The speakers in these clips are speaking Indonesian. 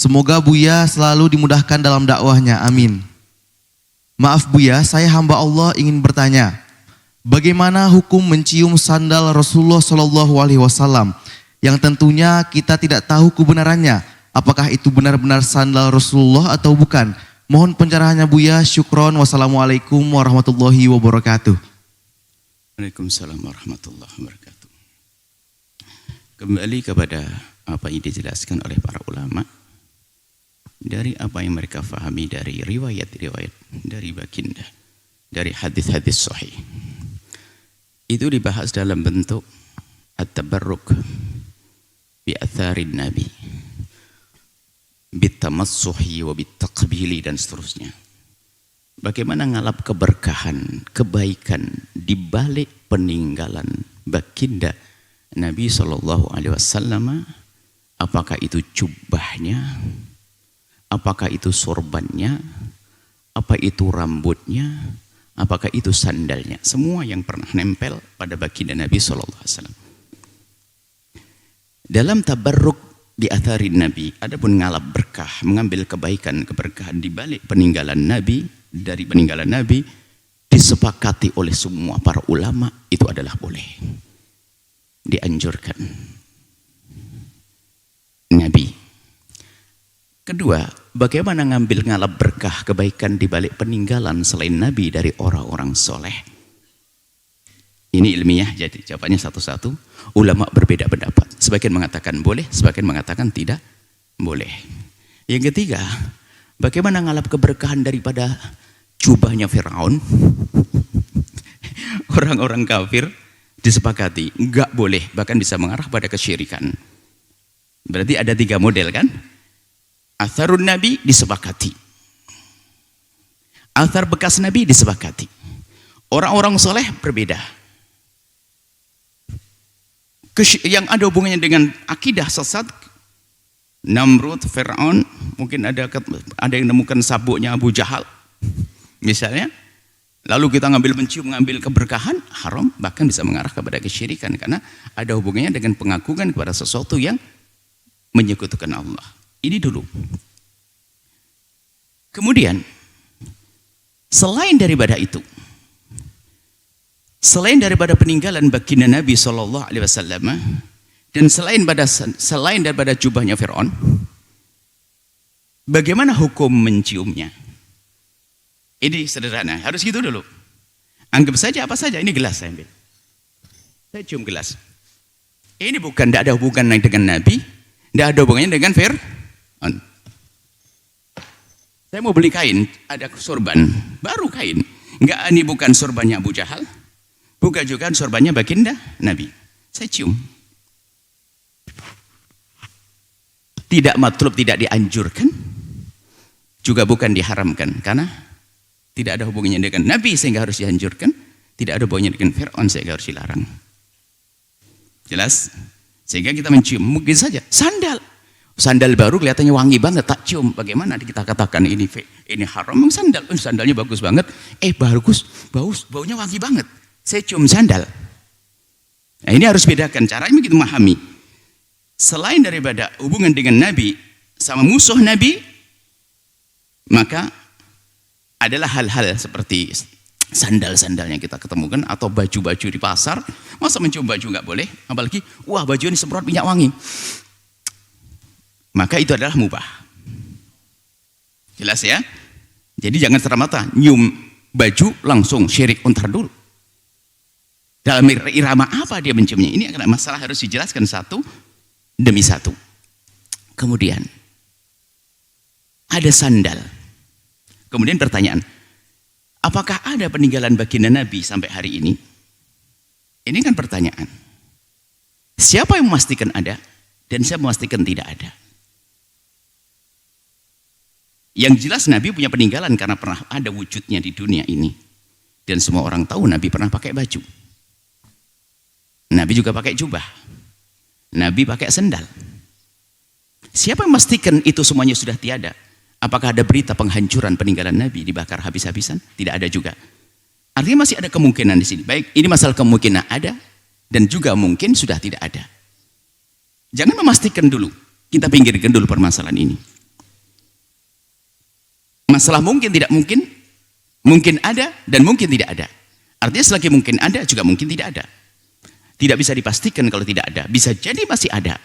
Semoga Buya selalu dimudahkan dalam dakwahnya. Amin. Maaf Buya, saya hamba Allah ingin bertanya. Bagaimana hukum mencium sandal Rasulullah SAW yang tentunya kita tidak tahu kebenarannya. Apakah itu benar-benar sandal Rasulullah atau bukan? Mohon pencerahannya Buya. Syukron. Wassalamualaikum warahmatullahi wabarakatuh. Waalaikumsalam warahmatullahi wabarakatuh. Kembali kepada apa yang dijelaskan oleh para ulama dari apa yang mereka fahami dari riwayat-riwayat dari baginda, dari hadis-hadis sahih. Itu dibahas dalam bentuk at-tabarruk bi atharin nabi, bitamassuhi wa bitaqbili dan seterusnya. Bagaimana ngalap keberkahan, kebaikan di balik peninggalan baginda Nabi SAW. Apakah itu jubahnya, apakah itu sorbannya, apa itu rambutnya, apakah itu sandalnya, semua yang pernah nempel pada baginda Nabi SAW. Dalam tabarruk di atharin Nabi, adapun ngalap berkah, mengambil kebaikan, keberkahan di balik peninggalan Nabi, dari peninggalan Nabi, disepakati oleh semua para ulama, itu adalah boleh, dianjurkan Nabi. Kedua, bagaimana ngambil ngalap berkah kebaikan di balik peninggalan selain Nabi dari orang-orang soleh? Ini ilmiah, jadi jawabannya satu-satu. Ulama berbeda pendapat. Sebagian mengatakan boleh, sebagian mengatakan tidak boleh. Yang ketiga, bagaimana ngalap keberkahan daripada jubahnya Firaun? Orang-orang kafir disepakati enggak boleh, bahkan bisa mengarah pada kesyirikan. Berarti ada 3 model kan? Atharun Nabi disepakati, athar bekas Nabi disepakati. Orang-orang soleh berbeda. Yang ada hubungannya dengan akidah sesat, Namrud, Fir'aun, mungkin ada yang menemukan sabuknya Abu Jahal misalnya, lalu kita mengambil keberkahan, haram, bahkan bisa mengarah kepada kesyirikan karena ada hubungannya dengan pengagungan kepada sesuatu yang menyekutukan Allah. Ini dulu. Kemudian selain daripada itu, selain daripada peninggalan baginda Nabi SAW, dan selain daripada jubahnya Fir'aun, bagaimana hukum menciumnya? Ini sederhana, harus gitu dulu. Anggap saja apa saja, ini gelas saya ambil. Saya cium gelas. Ini tidak ada hubungan dengan Nabi, tidak ada hubungannya dengan Fir'aun. Saya mau beli kain, ada sorban, baru kain. Enggak, ini bukan sorbannya Abu Jahal, bukan juga sorbannya baginda Nabi. Saya cium. Tidak matlub, tidak dianjurkan, juga bukan diharamkan, karena tidak ada hubungannya dengan Nabi sehingga harus dianjurkan, tidak ada hubungannya dengan Fir'aun sehingga harus dilarang. Jelas? Sehingga kita mencium, mungkin saja sandal baru kelihatannya wangi banget, tak cium, bagaimana kita katakan ini haram? Memang sandalnya bagus banget, bagus, baunya wangi banget, saya cium sandal. Nah, ini harus bedakan, caranya begitu memahami. Selain daripada hubungan dengan Nabi sama musuh Nabi, maka adalah hal-hal seperti sandal-sandal yang kita ketemukan, atau baju-baju di pasar. Masa mencium baju nggak boleh? Apalagi, wah baju ini semprot minyak wangi. Maka itu adalah mubah. Jelas ya? Jadi jangan serta-merta nyium baju langsung syirik, untar dulu. Dalam irama apa dia menciumnya? Ini adalah masalah harus dijelaskan satu demi satu. Kemudian ada sandal. Kemudian pertanyaan, apakah ada peninggalan baginda Nabi sampai hari ini? Ini kan pertanyaan. Siapa yang memastikan ada dan siapa memastikan tidak ada? Yang jelas Nabi punya peninggalan karena pernah ada wujudnya di dunia ini. Dan semua orang tahu Nabi pernah pakai baju. Nabi juga pakai jubah. Nabi pakai sendal. Siapa yang memastikan itu semuanya sudah tiada? Apakah ada berita penghancuran peninggalan Nabi dibakar habis-habisan? Tidak ada juga. Artinya masih ada kemungkinan di sini. Baik, ini masalah kemungkinan ada dan juga mungkin sudah tidak ada. Jangan memastikan dulu. Kita pinggirkan dulu permasalahan ini. Masalah mungkin tidak mungkin, mungkin ada dan mungkin tidak ada. Artinya selagi mungkin ada juga mungkin tidak ada. Tidak bisa dipastikan kalau tidak ada. Bisa jadi masih ada.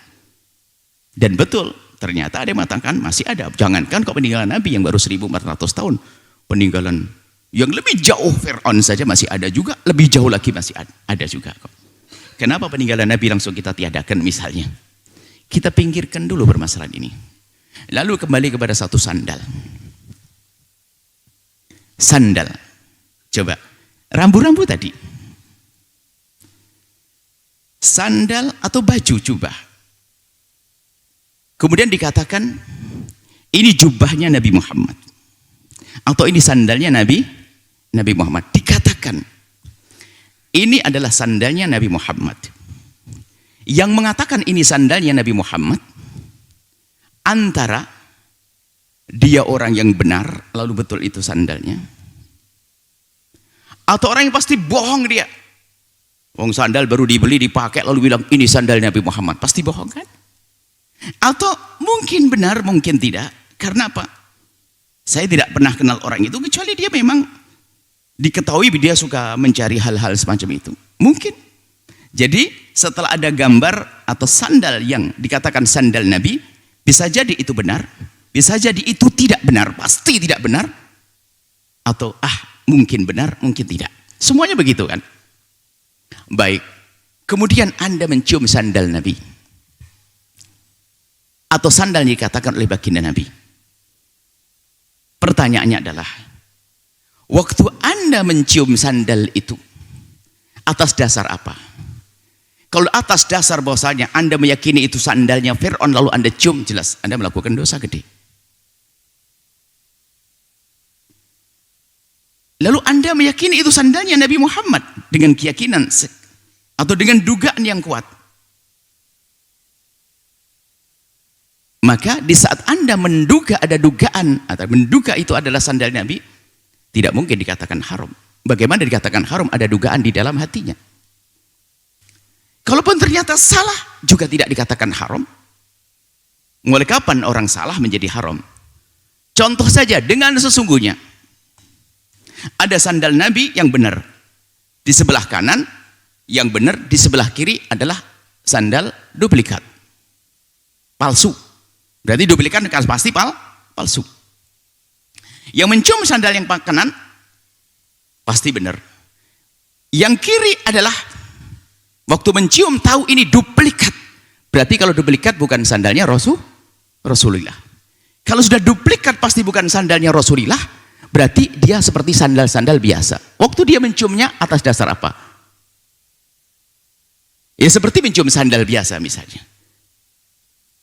Dan betul, ternyata ada yang mengatakan masih ada. Jangankan kok peninggalan Nabi yang baru 1400 tahun. Peninggalan yang lebih jauh Fir'aun saja masih ada juga. Lebih jauh lagi masih ada juga kok. Kenapa peninggalan Nabi langsung kita tiadakan misalnya? Kita pinggirkan dulu permasalahan ini. Lalu kembali kepada satu sandal. Sandal. Coba. Rambu-rambu tadi. Sandal atau baju jubah. Kemudian dikatakan ini jubahnya Nabi Muhammad. Atau ini sandalnya Nabi Muhammad. Dikatakan ini adalah sandalnya Nabi Muhammad. Yang mengatakan ini sandalnya Nabi Muhammad antara dia orang yang benar, lalu betul itu sandalnya, atau orang yang pasti bohong dia. Wong sandal baru dibeli, dipakai, lalu bilang ini sandal Nabi Muhammad. Pasti bohong kan? Atau mungkin benar, mungkin tidak. Karena apa? Saya tidak pernah kenal orang itu, kecuali dia memang diketahui dia suka mencari hal-hal semacam itu. Mungkin. Jadi setelah ada gambar atau sandal yang dikatakan sandal Nabi, bisa jadi itu benar, bisa jadi itu tidak benar, pasti tidak benar, atau mungkin benar, mungkin tidak. Semuanya begitu kan? Baik. Kemudian Anda mencium sandal Nabi. Atau sandal yang dikatakan oleh baginda Nabi. Pertanyaannya adalah, waktu Anda mencium sandal itu, atas dasar apa? Kalau atas dasar bahwasanya Anda meyakini itu sandalnya Fir'aun lalu Anda cium, jelas Anda melakukan dosa gede. Lalu Anda meyakini itu sandalnya Nabi Muhammad dengan keyakinan atau dengan dugaan yang kuat. Maka di saat Anda menduga ada dugaan atau menduga itu adalah sandal Nabi, tidak mungkin dikatakan haram. Bagaimana dikatakan haram? Ada dugaan di dalam hatinya. Kalaupun ternyata salah, juga tidak dikatakan haram. Mulai kapan orang salah menjadi haram? Contoh saja, dengan sesungguhnya ada sandal Nabi yang benar di sebelah kanan, yang benar di sebelah kiri adalah sandal duplikat, palsu. Berarti duplikat pasti palsu. Yang mencium sandal yang kanan pasti benar. Yang kiri adalah waktu mencium tahu ini duplikat. Berarti kalau duplikat bukan sandalnya Rasulullah. Kalau sudah duplikat pasti bukan sandalnya Rasulullah. Berarti dia seperti sandal-sandal biasa. Waktu dia menciumnya atas dasar apa? Ya seperti mencium sandal biasa misalnya.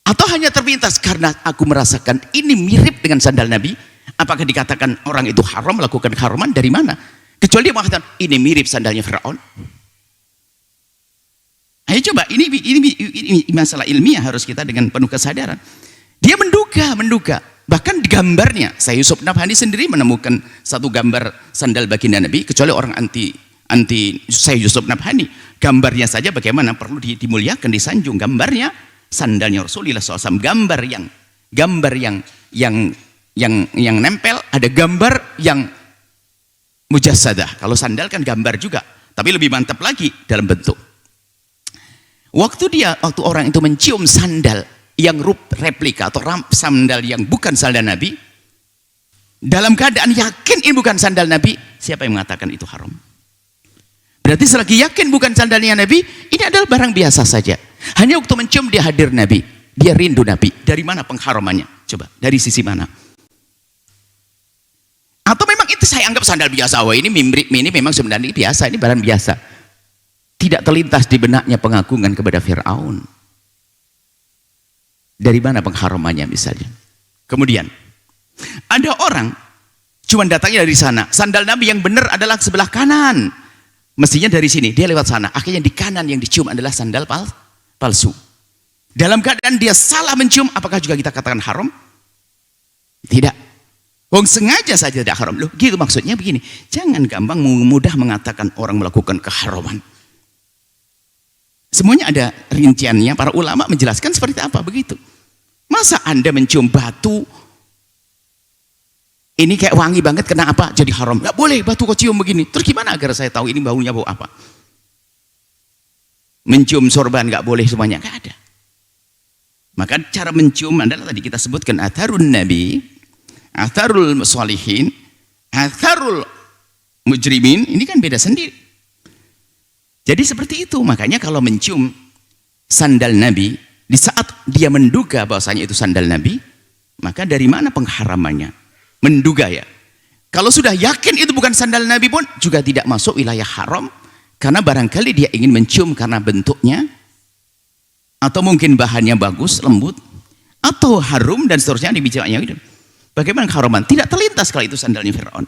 Atau hanya terpintas karena aku merasakan ini mirip dengan sandal Nabi. Apakah dikatakan orang itu haram melakukan keharuman? Dari mana? Kecuali dia mengatakan ini mirip sandalnya Fir'aun. Ayo coba, ini masalah ilmiah harus kita dengan penuh kesadaran. Dia menduga. Bahkan di gambarnya, Syekh Yusuf Nabhani sendiri menemukan satu gambar sandal baginda Nabi, kecuali orang anti Syekh Yusuf Nabhani. Gambarnya saja bagaimana perlu dimuliakan, disanjung. Gambarnya sandalnya Rasulullah SAW. Gambar yang nempel, ada gambar yang mujassadah. Kalau sandal kan gambar juga, tapi lebih mantap lagi dalam bentuk. Waktu orang itu mencium sandal yang replika atau sandal yang bukan sandal Nabi, dalam keadaan yakin ini bukan sandal Nabi, siapa yang mengatakan itu haram? Berarti selagi yakin bukan sandalnya Nabi, ini adalah barang biasa saja. Hanya waktu mencium dia hadir Nabi, dia rindu Nabi. Dari mana pengharamannya? Coba, dari sisi mana? Atau memang itu saya anggap sandal biasa, wah ini memang sebenarnya biasa, ini barang biasa. Tidak terlintas di benaknya pengagungan kepada Fir'aun. Dari mana pengharamannya misalnya? Kemudian ada orang cuma datangnya dari sana, sandal Nabi yang benar adalah sebelah kanan, mestinya dari sini, dia lewat sana, akhirnya di kanan yang dicium adalah sandal palsu. Dalam keadaan dia salah mencium, apakah juga kita katakan haram? Tidak. Wong sengaja saja tidak haram. Loh, gitu maksudnya begini, jangan gampang mudah mengatakan orang melakukan keharaman. Semuanya ada rinciannya, para ulama menjelaskan seperti apa begitu. Masa Anda mencium batu Ini kayak wangi banget, kenapa? Jadi haram. Nggak boleh batu kau cium begini. Terus gimana agar saya tahu ini baunya bau apa? Mencium sorban nggak boleh semuanya, nggak ada. Maka cara mencium adalah tadi kita sebutkan atharun nabi, atharul sholihin, atharul mujrimin, ini kan beda sendiri. Jadi seperti itu, makanya kalau mencium sandal Nabi, di saat dia menduga bahwasanya itu sandal Nabi, maka dari mana pengharamannya? Menduga ya. Kalau sudah yakin itu bukan sandal Nabi pun juga tidak masuk wilayah haram, karena barangkali dia ingin mencium karena bentuknya, atau mungkin bahannya bagus, lembut, atau harum dan seterusnya dibicarakannya itu. Bagaimana keharaman? Tidak terlintas kalau itu sandalnya Fir'aun,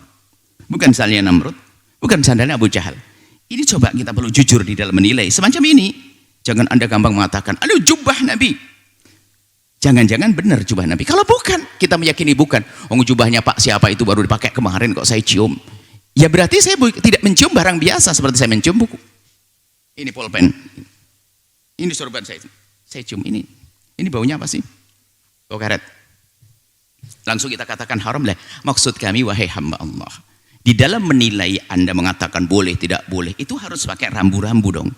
bukan sandalnya Namrud, bukan sandalnya Abu Jahal. Ini coba kita perlu jujur di dalam menilai semacam ini. Jangan Anda gampang mengatakan, aduh jubah Nabi. Jangan-jangan benar jubah Nabi. Kalau bukan, kita meyakini bukan. Oh, jubahnya Pak siapa itu baru dipakai kemarin kok saya cium. Ya berarti saya tidak mencium barang biasa seperti saya mencium buku. Ini pulpen. Ini sorban saya. Saya cium ini. Ini baunya apa sih? Bau karet. Langsung kita katakan haram lah. Maksud kami wahai hamba Allah, di dalam menilai Anda mengatakan boleh tidak boleh, itu harus pakai rambu-rambu dong.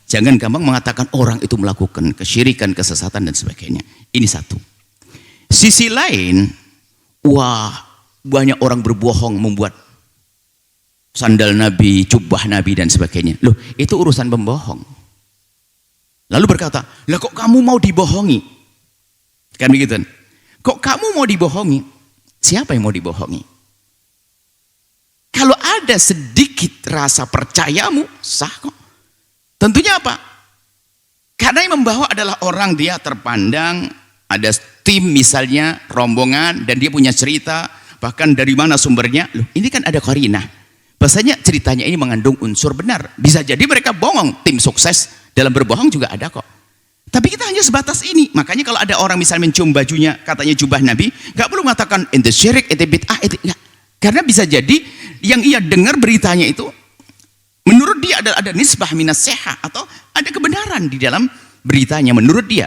Jangan gampang mengatakan orang itu melakukan kesyirikan, kesesatan dan sebagainya. Ini satu. Sisi lain, wah banyak orang berbohong membuat sandal Nabi, jubah Nabi dan sebagainya. Loh, itu urusan pembohong. Lalu berkata, lah kok kamu mau dibohongi? Kan begitu. Kok kamu mau dibohongi? Siapa yang mau dibohongi? Kalau ada sedikit rasa percayamu, sah kok. Tentunya apa? Karena yang membawa adalah orang, dia terpandang, ada tim misalnya, rombongan, dan dia punya cerita, bahkan dari mana sumbernya. Loh, ini kan ada qarinah. Bahasanya ceritanya ini mengandung unsur benar. Bisa jadi mereka bohong, tim sukses dalam berbohong juga ada kok. Tapi kita hanya sebatas ini. Makanya kalau ada orang misalnya mencium bajunya, katanya jubah Nabi, gak perlu mengatakan ente syirik, ente bid'ah, ente enggak. Karena bisa jadi yang ia dengar beritanya itu menurut dia ada nisbah minas seha, atau ada kebenaran di dalam beritanya menurut dia.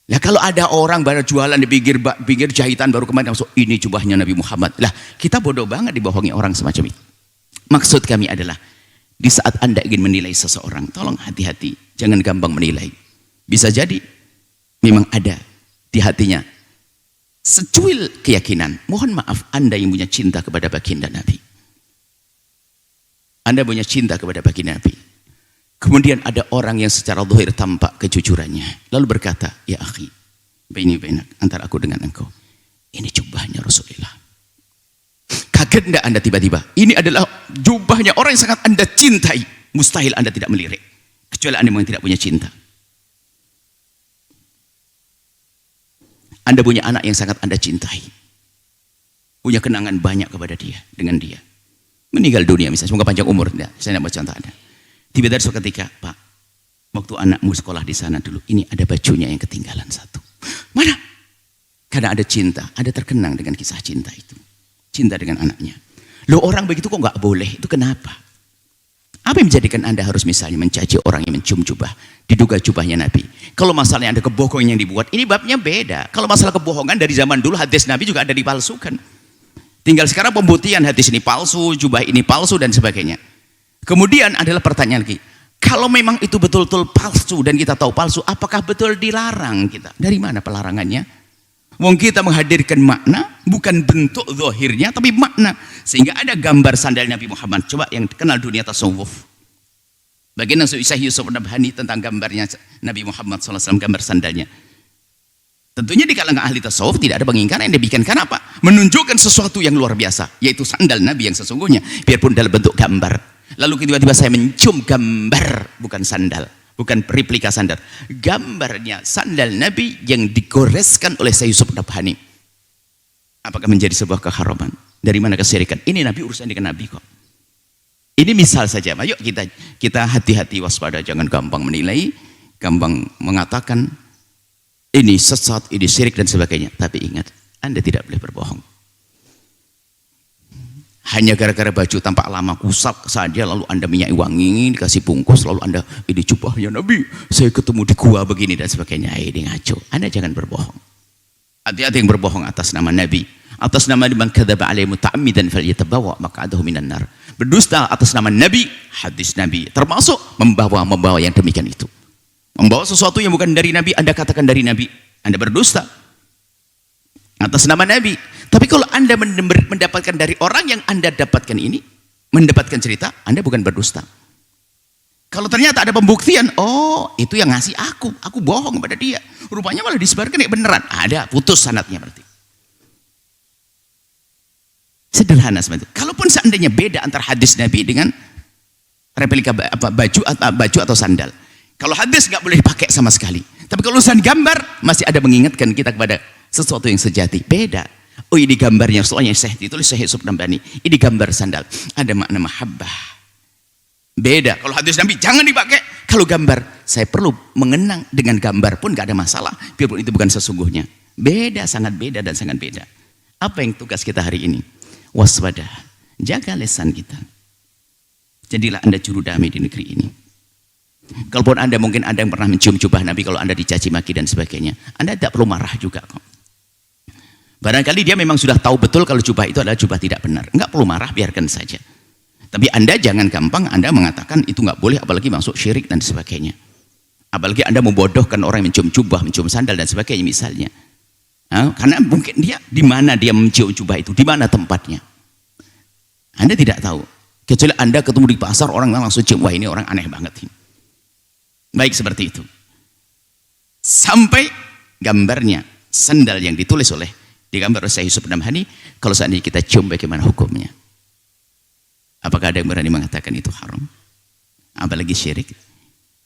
Lah kalau ada orang baru jualan di pinggir jahitan baru kemarin masuk, ini jubahnya Nabi Muhammad. Lah kita bodoh banget dibohongi orang semacam itu. Maksud kami adalah di saat Anda ingin menilai seseorang, tolong hati-hati, jangan gampang menilai. Bisa jadi memang ada di hatinya secuil keyakinan. Mohon maaf, Anda yang punya cinta kepada baginda Nabi, Anda punya cinta kepada baginda Nabi, kemudian ada orang yang secara zahir tampak kejujurannya, lalu berkata, ya akhi, baini bainak, antara aku dengan engkau, ini jubahnya Rasulullah. Kaget enggak Anda tiba-tiba? Ini adalah jubahnya orang yang sangat Anda cintai. Mustahil Anda tidak melirik, kecuali Anda memang tidak punya cinta. Anda punya anak yang sangat Anda cintai, punya kenangan banyak kepada dia, dengan dia. Meninggal dunia misalnya, semoga panjang umur. Saya tidak mau contoh Anda. Tiba-tiba suatu ketika, Pak, waktu anakmu sekolah di sana dulu, ini ada bajunya yang ketinggalan satu. Mana? Karena ada cinta, ada terkenang dengan kisah cinta itu. Cinta dengan anaknya. Loh, orang begitu kok nggak boleh? Itu kenapa? Apa yang menjadikan Anda harus misalnya mencaci orang yang mencium jubah, diduga jubahnya Nabi? Kalau masalahnya ada kebohongan yang dibuat, ini babnya beda. Kalau masalah kebohongan dari zaman dulu, hadis Nabi juga ada dipalsukan. Tinggal sekarang pembuktian, hadis ini palsu, jubah ini palsu dan sebagainya. Kemudian adalah pertanyaan lagi, kalau memang itu betul-betul palsu dan kita tahu palsu, apakah betul dilarang kita? Dari mana pelarangannya? Wong kita menghadirkan makna, bukan bentuk zahirnya, tapi makna. Sehingga ada gambar sandal Nabi Muhammad. Coba yang kenal dunia tasawuf, bagian Syekh Yusuf Nabhani tentang gambarnya Nabi Muhammad SAW, gambar sandalnya. Tentunya di kalangan ahli tasawuf tidak ada pengingkaran yang dibikin. Karena apa? Menunjukkan sesuatu yang luar biasa, yaitu sandal Nabi yang sesungguhnya, biarpun dalam bentuk gambar. Lalu tiba-tiba saya mencium gambar, bukan sandal, bukan replika sandal, gambarnya sandal Nabi yang digoreskan oleh Syekh Yusuf Nabhani. Apakah menjadi sebuah keharaman? Dari mana kesyirikan? Ini Nabi, urusan dengan Nabi kok. Ini misal saja. Ayo kita hati-hati, waspada, jangan gampang menilai, gampang mengatakan ini sesat, ini syirik dan sebagainya. Tapi ingat, Anda tidak boleh berbohong. Hanya gara-gara baju tampak lama kusap saja, lalu Anda minyak wangi, dikasih bungkus, lalu Anda, ini jubahnya Nabi, saya ketemu di gua begini dan sebagainya. Ini ngaco. Anda jangan berbohong. Hati-hati yang berbohong atas nama Nabi, atas nama man kadzaba alaihi muta'ammidan falyatabawa maq'adahu minan nar. Berdusta atas nama Nabi, hadis Nabi, termasuk membawa yang demikian itu. Membawa sesuatu yang bukan dari Nabi, Anda katakan dari Nabi, Anda berdusta atas nama Nabi. Tapi kalau Anda mendapatkan dari orang yang Anda dapatkan ini, mendapatkan cerita, Anda bukan berdusta. Kalau ternyata ada pembuktian, oh itu yang ngasih aku bohong pada dia. Rupanya malah disebarkan kayak beneran. Ada, putus sanadnya berarti. Sederhana seperti itu. Kalaupun seandainya beda antara hadis Nabi dengan replika baju atau sandal. Kalau hadis nggak boleh dipakai sama sekali. Tapi kalau urusan gambar masih ada mengingatkan kita kepada sesuatu yang sejati. Beda. Oh ini gambarnya, soalnya Syekh ditulis Syekh Yusuf Nabhani. Ini gambar sandal. Ada makna mahabbah. Beda. Kalau hadis Nabi jangan dipakai. Kalau gambar, saya perlu mengenang dengan gambar pun nggak ada masalah. Biarpun itu bukan sesungguhnya. Beda, sangat beda dan sangat beda. Apa yang tugas kita hari ini? Waspada, jaga lisan kita. Jadilah Anda juru damai di negeri ini. Kalaupun Anda mungkin Anda yang pernah mencium jubah Nabi, kalau Anda dicaci maki dan sebagainya, Anda tidak perlu marah juga kok. Barangkali dia memang sudah tahu betul kalau jubah itu adalah jubah tidak benar. Enggak perlu marah, biarkan saja. Tapi Anda jangan gampang Anda mengatakan itu enggak boleh, apalagi masuk syirik dan sebagainya. Apalagi Anda membodohkan orang yang mencium jubah, mencium sandal dan sebagainya misalnya. Karena mungkin dia di mana dia mencium jubah itu, di mana tempatnya. Anda tidak tahu. Kecuali Anda ketemu di pasar, orang langsung cium, wah ini orang aneh banget ini. Baik seperti itu. Sampai gambarnya sandal yang ditulis oleh digambar oleh Syekh Yusuf Nabhani, kalau seandainya kita cium bagaimana hukumnya? Apakah ada yang berani mengatakan itu haram? Apalagi syirik?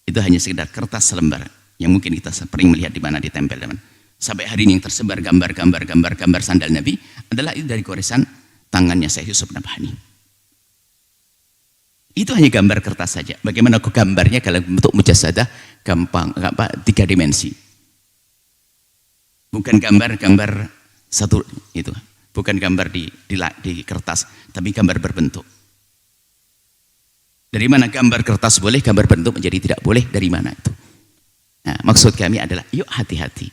Itu hanya sekedar kertas selembar yang mungkin kita sering melihat di mana ditempel teman. Sampai hari ini yang tersebar gambar sandal Nabi adalah itu dari goresan tangannya Syekh Yusuf Nabhani. Itu hanya gambar kertas saja. Bagaimana kok gambarnya kalau bentuk mujassadah gampang, 3 dimensi. Bukan gambar satu itu, bukan gambar di kertas, tapi gambar berbentuk. Dari mana gambar kertas boleh, gambar bentuk menjadi tidak boleh? Dari mana itu? Nah, maksud kami adalah yuk hati-hati.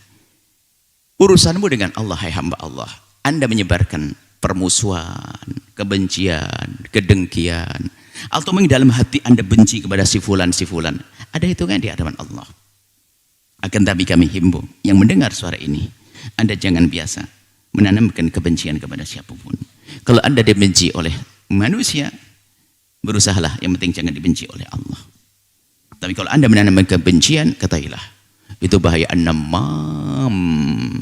Urusanmu dengan Allah, hai hamba Allah. Anda menyebarkan permusuhan, kebencian, kedengkian, atau mungkin dalam hati Anda benci kepada si fulan, ada hitungan di hadapan Allah. Akan tapi kami himbau yang mendengar suara ini, Anda jangan biasa menanamkan kebencian kepada siapapun. Kalau Anda dibenci oleh manusia, berusahalah, yang penting jangan dibenci oleh Allah. Tapi kalau Anda menanamkan kebencian, ketahuilah itu bahaya. An-namam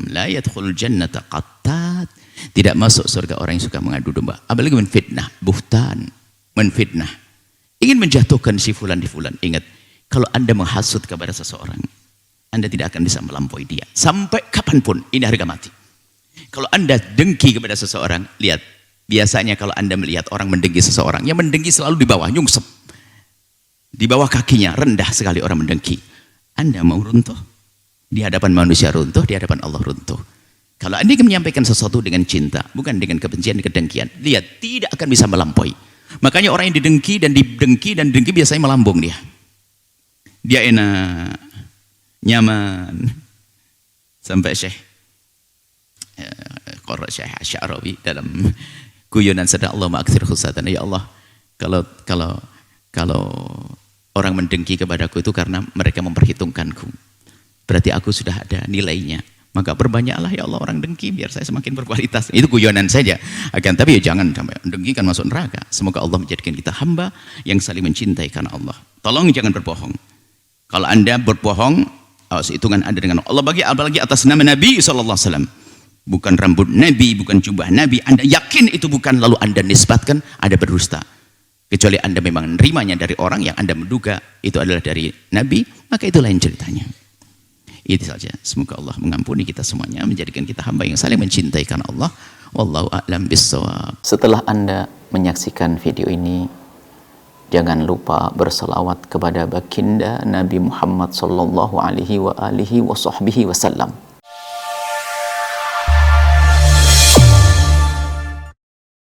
la yadkhulul jannata qattat, tidak masuk surga orang yang suka mengadu domba. Apalagi menfitnah, buhtan, menfitnah, ingin menjatuhkan si fulan di fulan. Ingat, kalau Anda menghasut kepada seseorang, Anda tidak akan bisa melampaui dia sampai kapanpun. Ini harga mati. Kalau Anda dengki kepada seseorang, lihat, biasanya kalau Anda melihat orang mendengki seseorang, yang mendengki selalu di bawah, nyungsep di bawah kakinya, rendah sekali orang mendengki. Anda mau runtuh di hadapan manusia, runtuh di hadapan Allah, runtuh. Kalau Anda ingin menyampaikan sesuatu dengan cinta, bukan dengan kebencian, kedengkian, lihat, tidak akan bisa melampaui. Makanya orang yang didengki dan didengki biasanya melambung dia. Dia enak, nyaman. Sampai Syekh Asy'arawi dalam guyonan sedang Allah ma'akthir khusatan, ya Allah, kalau orang mendengki kepadaku itu karena mereka memperhitungkanku, berarti aku sudah ada nilainya, maka perbanyaklah ya Allah orang dengki biar saya semakin berkualitas. Itu guyonan saja. Akan tapi ya jangan sampai dengki kan masuk neraka. Semoga Allah menjadikan kita hamba yang saling mencintai karena Allah. Tolong jangan berbohong. Kalau Anda berbohong, hitungan Anda dengan Allah. Apalagi atas nama Nabi SAW, bukan rambut Nabi, bukan jubah Nabi, Anda yakin itu bukan, lalu Anda nisbatkan, Anda berdusta. Kecuali Anda memang menerimanya dari orang yang Anda menduga itu adalah dari Nabi, maka itu lain ceritanya. Itu saja. Semoga Allah mengampuni kita semuanya, menjadikan kita hamba yang saling mencintai karena Allah. Wallahu a'lam bissawab. Setelah Anda menyaksikan video ini, jangan lupa berselawat kepada baginda Nabi Muhammad sallallahu alaihi wa alihi wa sahbihi wasallam.